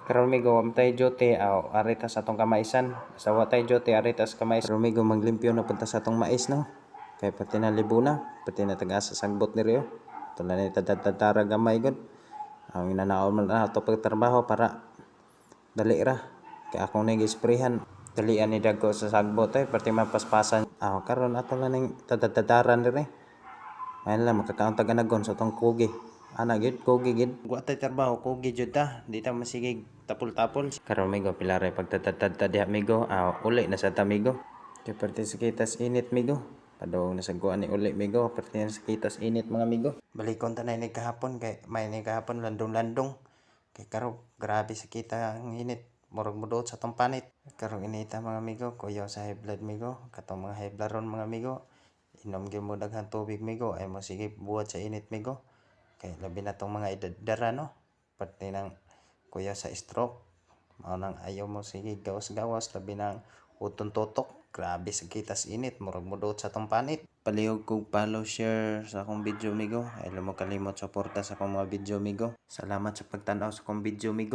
Karon migo wa tay jote aw arita sa atong kamaisan. Sa wa tay jote arita sa kamais. Karon migo maglimpyo na punta sa atong mais no. Kay pati na libuna, pati na taga sa sagbot ni Rio. Tulan ni tadtara gamay gud. Ang inanaon man ato pagtrabaho para dali ra. Kay akong nag-sprayhan. Dalian ni dagko sa sagbot pati mapaspasan. Karon ato lang ning tadtaran diri. Ayun lang makakaon ta ganagon sa atong kugi. Ana gid kugi gid. Wa tay trabaho kugi jud ta. Di ta masigig tapol-tapol. Karon migo pilare pagtatad ta diha migo. Uli na sa ta migo. Kay parte sa kitas init migo. Padong na sa guan ni uli migo. Parte na sa kitas init mga migo. Balikon ta na ni kahapon kay may ni kahapon landong-landong. Kay karon grabe sa kita ang init. Murag mudot sa tong panit. Karon inita mga migo. Kuyaw sa high blood migo. Katong mga high blood ron mga migo. Inom gyud mo daghang tubig migo ay mo sige buhat sa init migo. Kay labi na tong mga edad no. Parte ng kuya sa stroke. Mao nang ayaw mo sige gawas-gawas labi nang uton totok. Grabe sa kitas init murag mudot sa tong panit. Palihog kog follow share sa akong video migo. Ay mo kalimot suporta sa akong mga video migo. Salamat sa pagtan-aw sa akong video migo.